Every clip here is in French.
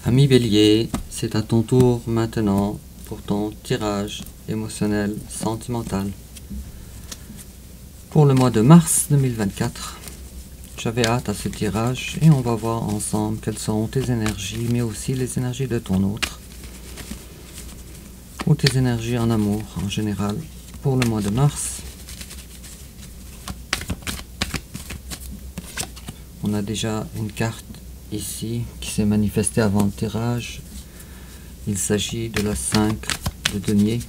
Ami Bélier, c'est à ton tour maintenant pour ton tirage émotionnel sentimental. Pour le mois de mars 2024, j'avais hâte à ce tirage et on va voir ensemble quelles seront tes énergies, mais aussi les énergies de ton autre, ou tes énergies en amour en général pour le mois de mars. On a déjà une carte ici qui s'est manifestée avant le tirage. Il s'agit de la 5 de denier.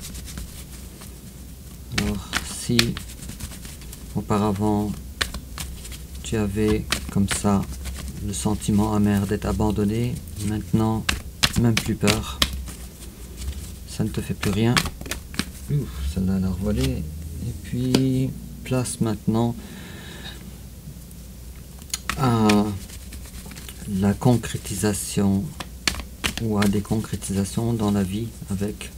Alors si auparavant tu avais comme ça le sentiment amer d'être abandonné, maintenant même plus peur, ça ne te fait plus rien. Celle-là elle a revolé. Et puis place maintenant à la concrétisation ou à des concrétisations dans la vie avec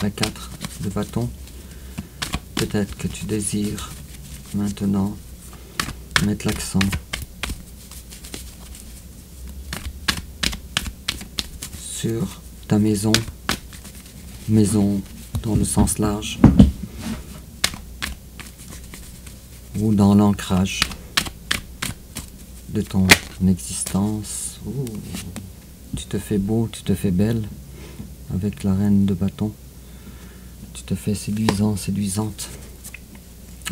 la 4 de bâton. Peut-être que tu désires maintenant mettre l'accent sur ta maison dans le sens large, ou dans l'ancrage de ton existence. Tu te fais beau, tu te fais belle avec la reine de bâton. Tu te fais séduisant, séduisante.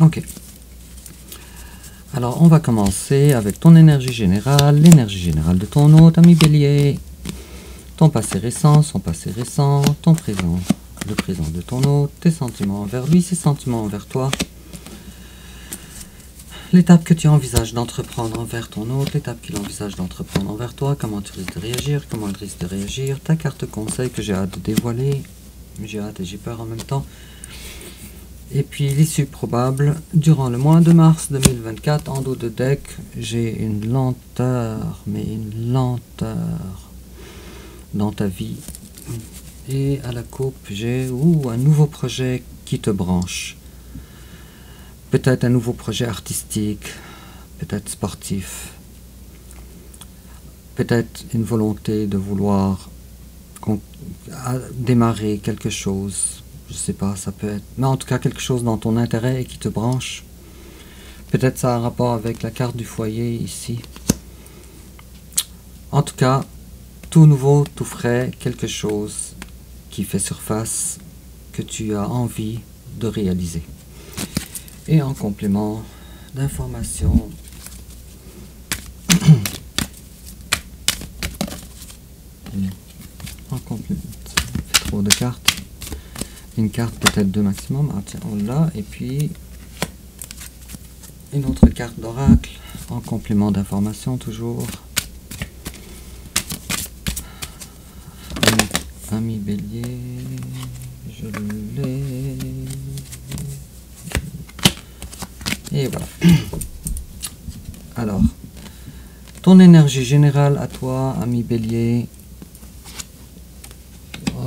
Ok. Alors on va commencer avec ton énergie générale, l'énergie générale de ton hôte, ami Bélier. Ton passé récent, son passé récent, ton présent, le présent de ton hôte, tes sentiments envers lui, ses sentiments envers toi. L'étape que tu envisages d'entreprendre envers ton hôte, l'étape qu'il envisage d'entreprendre envers toi, comment tu risques de réagir, comment il risque de réagir, ta carte conseil que j'ai hâte de dévoiler, j'ai hâte et j'ai peur en même temps. Et puis l'issue probable, durant le mois de mars 2024, en dos de deck, j'ai une lenteur, mais une lenteur dans ta vie. Et à la coupe, j'ai un nouveau projet qui te branche. Peut-être un nouveau projet artistique, peut-être sportif, peut-être une volonté de vouloir démarrer quelque chose, je sais pas, ça peut être, mais en tout cas quelque chose dans ton intérêt et qui te branche. Peut-être ça a un rapport avec la carte du foyer ici. En tout cas, tout nouveau, tout frais, quelque chose qui fait surface, que tu as envie de réaliser. Et en complément d'information, en complément, ça fait trop de cartes. Une carte, peut-être deux maximum. Ah tiens, on l'a. Et puis une autre carte d'oracle en complément d'information toujours. Ami Bélier, je l'ai. Et voilà. Alors, ton énergie générale à toi, ami Bélier.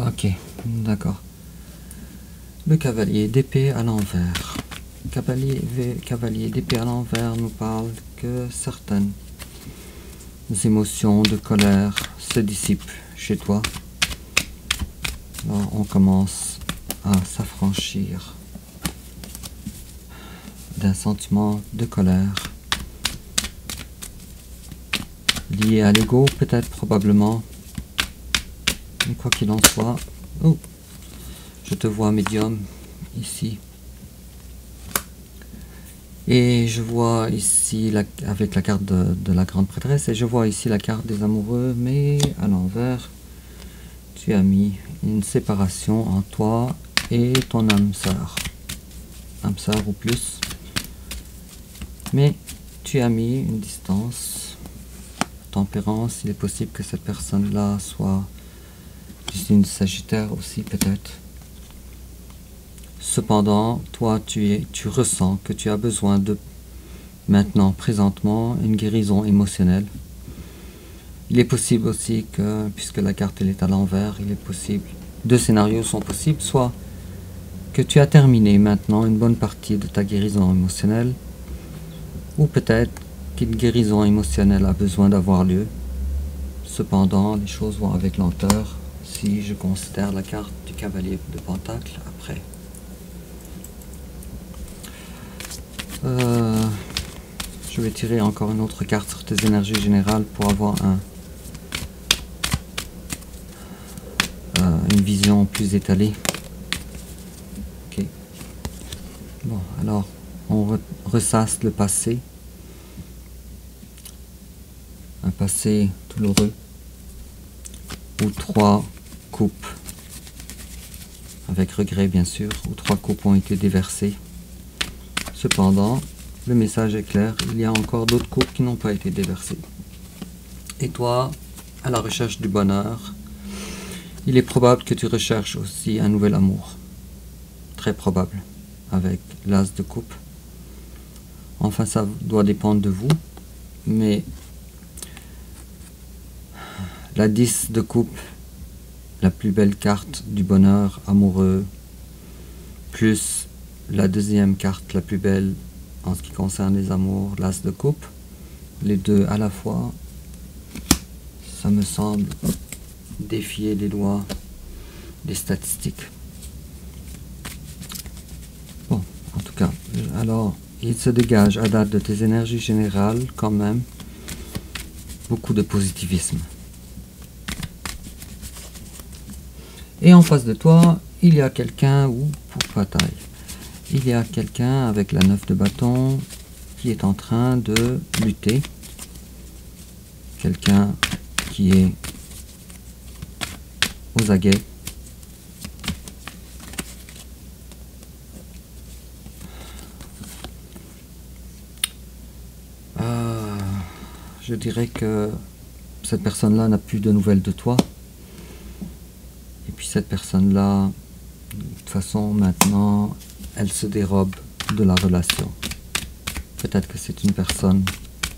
Ok, d'accord. Le cavalier d'épée à l'envers. Cavalier d'épée à l'envers nous parle que certaines émotions de colère se dissipent chez toi. Alors, on commence à s'affranchir d'un sentiment de colère lié à l'ego, peut-être, probablement, mais quoi qu'il en soit. Je te vois médium ici, et je vois ici avec la carte de la grande prêtresse, et je vois ici la carte des amoureux, mais à l'envers tu as mis une séparation entre toi et ton âme sœur ou plus. Mais tu as mis une distance, tempérance. Il est possible que cette personne-là soit une Sagittaire aussi, peut-être. Cependant, toi, tu ressens que tu as besoin de, maintenant, présentement, une guérison émotionnelle. Il est possible aussi que, puisque la carte elle est à l'envers, il est possible, deux scénarios sont possibles, soit que tu as terminé maintenant une bonne partie de ta guérison émotionnelle, ou peut-être qu'une guérison émotionnelle a besoin d'avoir lieu. Cependant, les choses vont avec lenteur si je considère la carte du cavalier de Pentacle après. Je vais tirer encore une autre carte sur tes énergies générales pour avoir une vision plus étalée. Ok. Bon, alors on ressasse le passé. Un passé douloureux. Ou 3 coupes. Avec regret bien sûr. Ou 3 coupes ont été déversées. Cependant, le message est clair, il y a encore d'autres coupes qui n'ont pas été déversées. Et toi, à la recherche du bonheur, il est probable que tu recherches aussi un nouvel amour. Très probable, avec l'as de coupe. Enfin, ça doit dépendre de vous, mais la 10 de coupe, la plus belle carte du bonheur amoureux, plus la deuxième carte la plus belle en ce qui concerne les amours, l'as de coupe, les deux à la fois, ça me semble défier les lois des statistiques. Bon, en tout cas, alors, il se dégage à date de tes énergies générales quand même beaucoup de positivisme. Et en face de toi, il y a quelqu'un, ou pour bataille, il y a quelqu'un avec la 9 de bâton qui est en train de lutter. Quelqu'un qui est aux aguets. Je dirais que cette personne-là n'a plus de nouvelles de toi. Et puis cette personne-là, de toute façon, maintenant, elle se dérobe de la relation. Peut-être que c'est une personne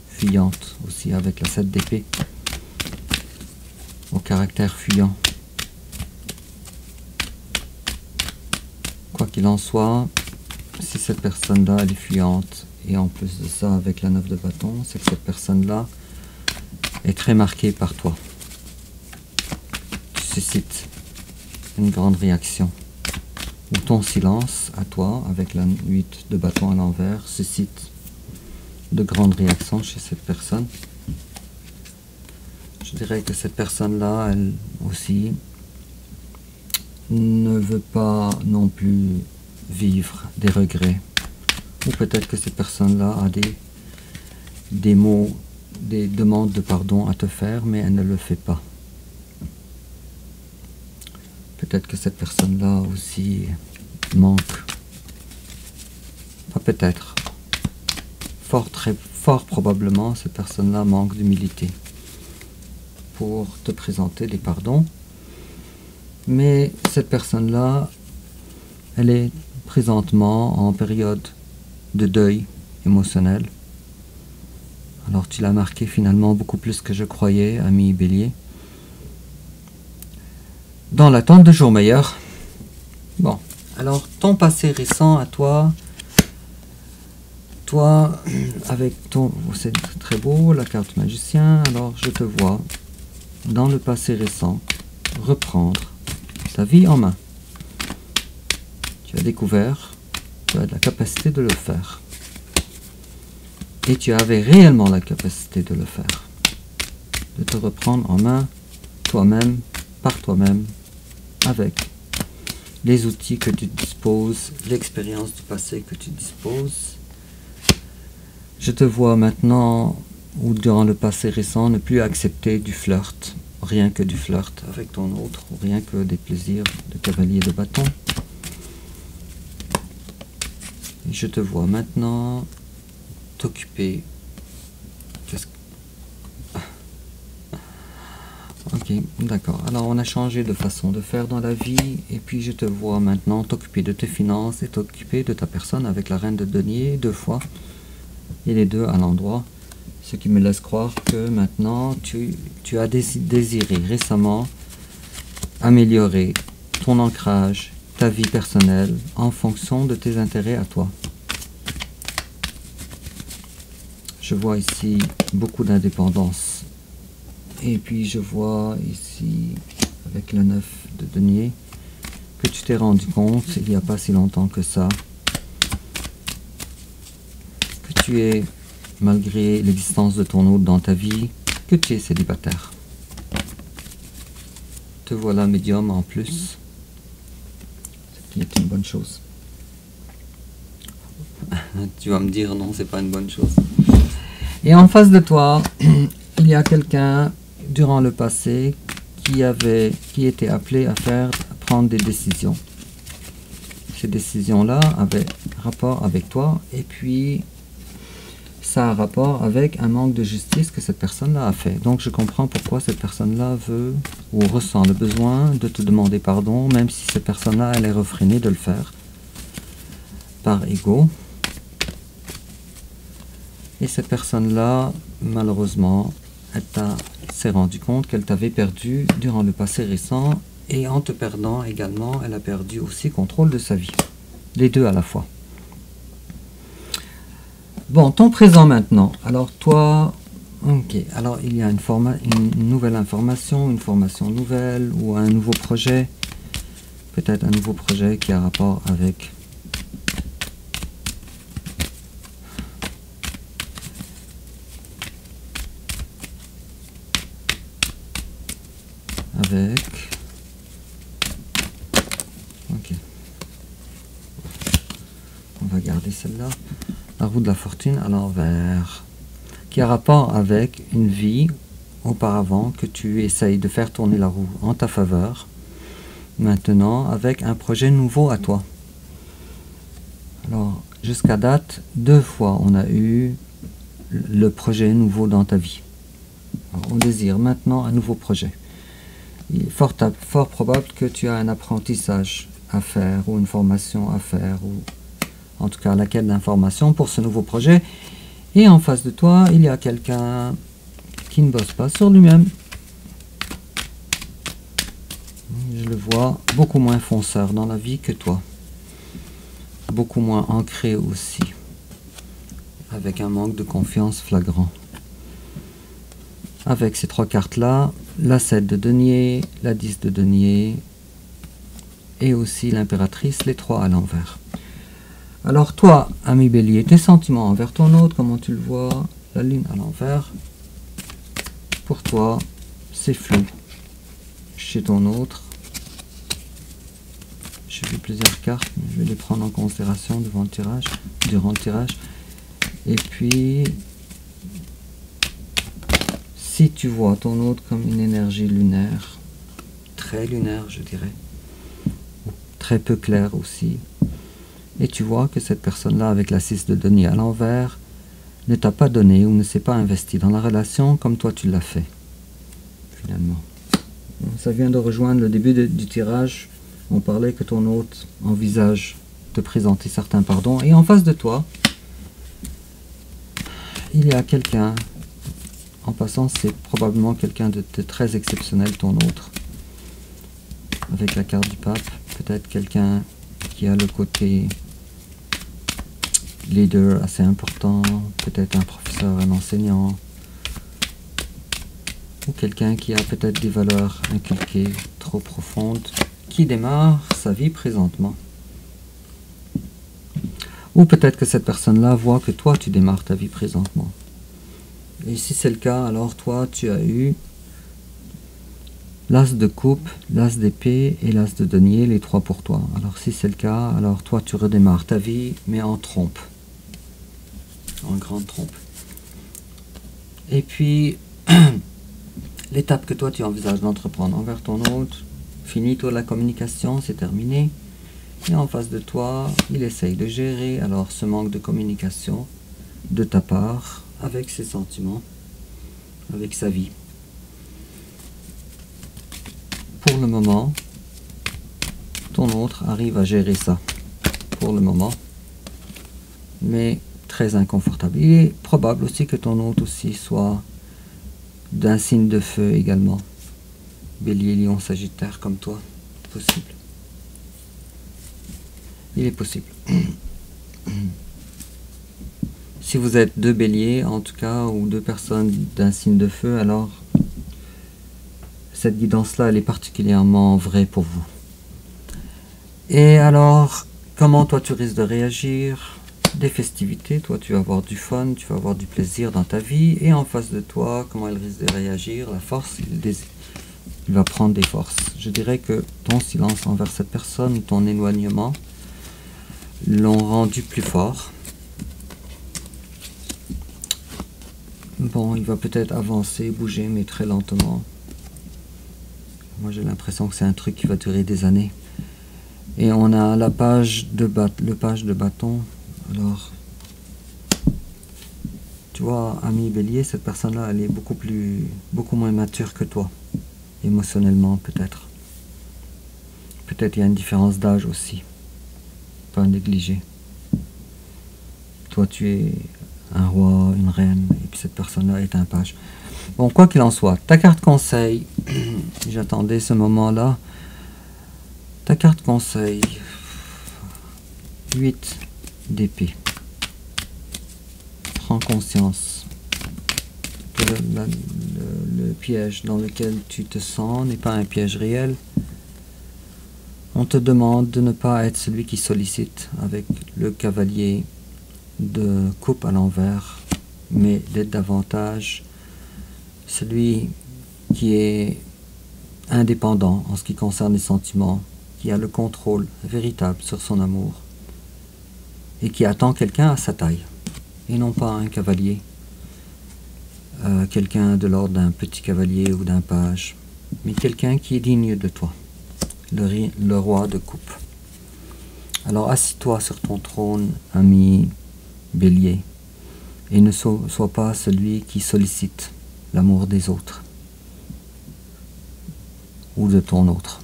fuyante aussi avec la 7 d'épée. Au caractère fuyant. Quoi qu'il en soit, si cette personne-là, elle est fuyante, et en plus de ça, avec la 9 de bâton, c'est que cette personne-là est très marquée par toi. Tu suscites une grande réaction. Ou ton silence à toi, avec la 8 de bâton à l'envers, suscite de grandes réactions chez cette personne. Je dirais que cette personne-là, elle aussi, ne veut pas non plus vivre des regrets. Ou peut-être que cette personne-là a des mots, des demandes de pardon à te faire, mais elle ne le fait pas. Peut-être que cette personne-là aussi manque. Pas peut-être. Fort probablement, cette personne-là manque d'humilité pour te présenter des pardons. Mais cette personne-là, elle est présentement en période de deuil émotionnel. Alors tu l'as marqué finalement beaucoup plus que je croyais, ami Bélier. Dans l'attente de jours meilleurs. Bon, alors ton passé récent à toi, avec ton, c'est très beau, la carte magicien, alors je te vois dans le passé récent reprendre ta vie en main. Tu as découvert, tu as la capacité de le faire. Et tu avais réellement la capacité de le faire. De te reprendre en main, toi-même, par toi-même, avec les outils que tu disposes, l'expérience du passé que tu disposes. Je te vois maintenant, ou durant le passé récent, ne plus accepter du flirt, rien que du flirt avec ton autre, ou rien que des plaisirs de cavalier de bâton. Et je te vois maintenant t'occuper. Ok, d'accord. Alors on a changé de façon de faire dans la vie, et puis je te vois maintenant t'occuper de tes finances et t'occuper de ta personne avec la reine de denier 2 fois, et les deux à l'endroit, ce qui me laisse croire que maintenant tu as désiré récemment améliorer ton ancrage, ta vie personnelle en fonction de tes intérêts à toi. Je vois ici beaucoup d'indépendance Et puis je vois ici, avec le 9 de denier, que tu t'es rendu compte, il n'y a pas si longtemps que ça, que tu es, malgré l'existence de ton hôte dans ta vie, que tu es célibataire. Te voilà médium en plus, ce qui est une bonne chose. Tu vas me dire non, c'est pas une bonne chose. Et en face de toi, il y a quelqu'un durant le passé qui était appelé à prendre des décisions. Ces décisions-là avaient rapport avec toi, et puis ça a rapport avec un manque de justice que cette personne-là a fait. Donc je comprends pourquoi cette personne-là veut ou ressent le besoin de te demander pardon, même si cette personne-là, elle est refrénée de le faire par ego. Et cette personne-là, malheureusement, s'est rendue compte qu'elle t'avait perdu durant le passé récent, et en te perdant également, elle a perdu aussi contrôle de sa vie. Les deux à la fois. Bon, ton présent maintenant. Alors toi, ok, alors il y a une nouvelle information, une formation nouvelle, ou un nouveau projet. Peut-être un nouveau projet qui a rapport avec... Ok. On va garder celle-là. La roue de la fortune à l'envers. Qui a rapport avec une vie auparavant que tu essayes de faire tourner la roue en ta faveur. Maintenant, avec un projet nouveau à toi. Alors, jusqu'à date, 2 fois on a eu le projet nouveau dans ta vie. Alors, on désire maintenant un nouveau projet. Il est fort probable que tu as un apprentissage à faire, ou une formation à faire, ou en tout cas la quête d'information pour ce nouveau projet. Et en face de toi, il y a quelqu'un qui ne bosse pas sur lui-même. Je le vois beaucoup moins fonceur dans la vie que toi. Beaucoup moins ancré aussi. Avec un manque de confiance flagrant. Avec ces 3 cartes-là, la 7 de denier, la 10 de denier, et aussi l'impératrice, les 3 à l'envers. Alors toi, ami Bélier, tes sentiments envers ton autre, comment tu le vois? La lune à l'envers. Pour toi, c'est flou. Chez ton autre, j'ai vu plusieurs cartes, mais je vais les prendre en considération durant le tirage. Et puis, si tu vois ton autre comme une énergie lunaire, très lunaire je dirais, très peu claire aussi, et tu vois que cette personne-là, avec la 6 de denier à l'envers, ne t'a pas donné ou ne s'est pas investi dans la relation comme toi tu l'as fait, finalement. Ça vient de rejoindre le début du tirage. On parlait que ton hôte envisage de présenter certains pardons, et en face de toi, il y a quelqu'un, en passant, c'est probablement quelqu'un de très exceptionnel, ton autre, avec la carte du pape, peut-être quelqu'un qui a le côté leader assez important, peut-être un professeur, un enseignant, ou quelqu'un qui a peut-être des valeurs inculquées trop profondes, qui démarre sa vie présentement. Ou peut-être que cette personne-là voit que toi tu démarres ta vie présentement. Et si c'est le cas, alors toi tu as eu l'as de coupe, l'as d'épée et l'as de denier, les 3 pour toi. Alors si c'est le cas, alors toi tu redémarres ta vie, mais en trompe. En grande trompe. Et puis, l'étape que toi tu envisages d'entreprendre envers ton hôte, finito la communication, c'est terminé. Et en face de toi, il essaye de gérer alors ce manque de communication de ta part avec ses sentiments, avec sa vie. Pour le moment, ton autre arrive à gérer ça. Pour le moment. Mais très inconfortable. Il est probable aussi que ton autre aussi soit d'un signe de feu également. Bélier, Lion, Sagittaire comme toi. Possible. Il est possible. Si vous êtes 2 béliers, en tout cas, ou 2 personnes d'un signe de feu, alors cette guidance-là, elle est particulièrement vraie pour vous. Et alors, comment toi tu risques de réagir? Des festivités, toi tu vas avoir du fun, tu vas avoir du plaisir dans ta vie, et en face de toi, comment elle risque de réagir? La force, il va prendre des forces. Je dirais que ton silence envers cette personne, ton éloignement, l'ont rendu plus fort. Bon, il va peut-être avancer, bouger, mais très lentement. Moi j'ai l'impression que c'est un truc qui va durer des années. Et on a la page de bâton. Alors, tu vois, ami Bélier, cette personne-là, elle est beaucoup moins mature que toi, émotionnellement peut-être. Peut-être il y a une différence d'âge aussi, pas à négliger. Toi, tu es un roi, une reine, et puis cette personne-là est un page. Bon, quoi qu'il en soit, ta carte conseil, j'attendais ce moment-là. Ta carte conseil, 8 d'épée. Prends conscience que le piège dans lequel tu te sens n'est pas un piège réel. On te demande de ne pas être celui qui sollicite avec le cavalier de coupe à l'envers, mais d'être davantage celui qui est indépendant en ce qui concerne les sentiments, qui a le contrôle véritable sur son amour et qui attend quelqu'un à sa taille et non pas un cavalier, quelqu'un de l'ordre d'un petit cavalier ou d'un page, mais quelqu'un qui est digne de toi, le roi de coupe. Alors assis-toi sur ton trône, ami Bélier, et ne sois pas celui qui sollicite l'amour des autres ou de ton autre.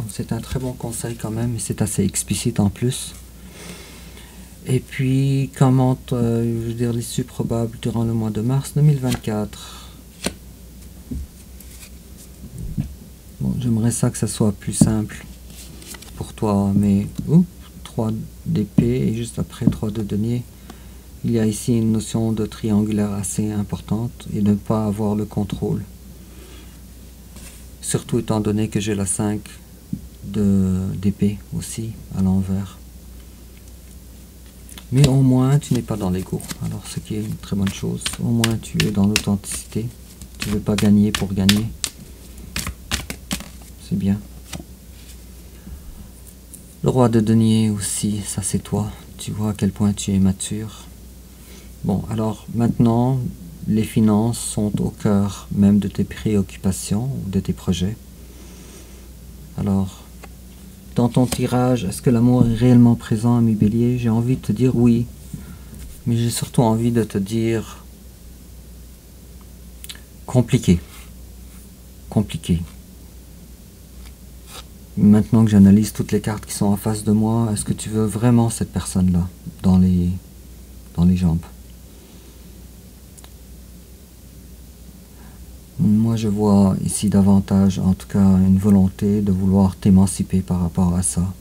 C'est un très bon conseil quand même, et c'est assez explicite en plus. Et puis, comment, je veux dire, l'issue probable durant le mois de mars 2024. Bon, j'aimerais ça que ça soit plus simple pour toi, mais 3 d'épée et juste après 3 de denier. Il y a ici une notion de triangulaire assez importante et de ne pas avoir le contrôle. Surtout étant donné que j'ai la 5 d'épée aussi à l'envers. Mais au moins tu n'es pas dans l'ego, alors ce qui est une très bonne chose. Au moins tu es dans l'authenticité, tu ne veux pas gagner pour gagner, c'est bien. Le roi de denier aussi, ça c'est toi, tu vois à quel point tu es mature. Bon, alors maintenant les finances sont au cœur même de tes préoccupations, de tes projets. Alors, dans ton tirage, est-ce que l'amour est réellement présent, ami Bélier? J'ai envie de te dire oui, mais j'ai surtout envie de te dire compliqué. Compliqué. Maintenant que j'analyse toutes les cartes qui sont en face de moi, est-ce que tu veux vraiment cette personne-là dans les jambes? Moi, je vois ici davantage, en tout cas, une volonté de vouloir t'émanciper par rapport à ça,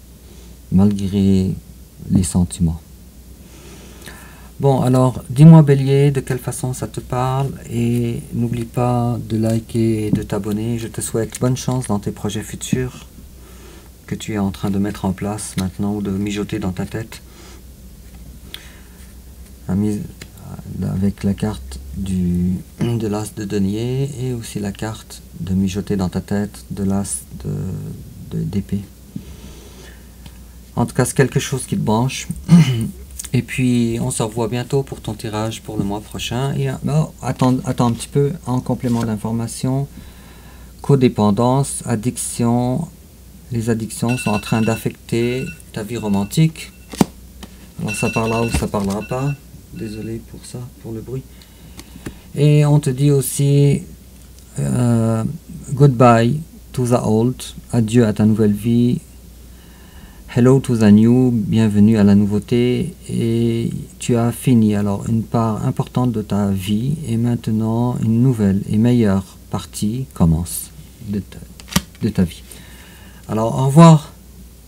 malgré les sentiments. Bon, alors, dis-moi, Bélier, de quelle façon ça te parle, et n'oublie pas de liker et de t'abonner. Je te souhaite bonne chance dans tes projets futurs que tu es en train de mettre en place maintenant ou de mijoter dans ta tête. Avec la carte de l'as de denier et aussi la carte de mijoter dans ta tête de l'as d'épée. En tout cas, c'est quelque chose qui te branche. Et puis, on se revoit bientôt pour ton tirage pour le mois prochain. Et attends un petit peu, en complément d'information, codépendance, addiction. Les addictions sont en train d'affecter ta vie romantique. Alors, ça parlera ou ça parlera pas. Désolé pour ça, pour le bruit. Et on te dit aussi goodbye to the old, adieu à ta nouvelle vie, hello to the new, bienvenue à la nouveauté, et tu as fini. Alors une part importante de ta vie et maintenant une nouvelle et meilleure partie commence de ta vie. Alors au revoir.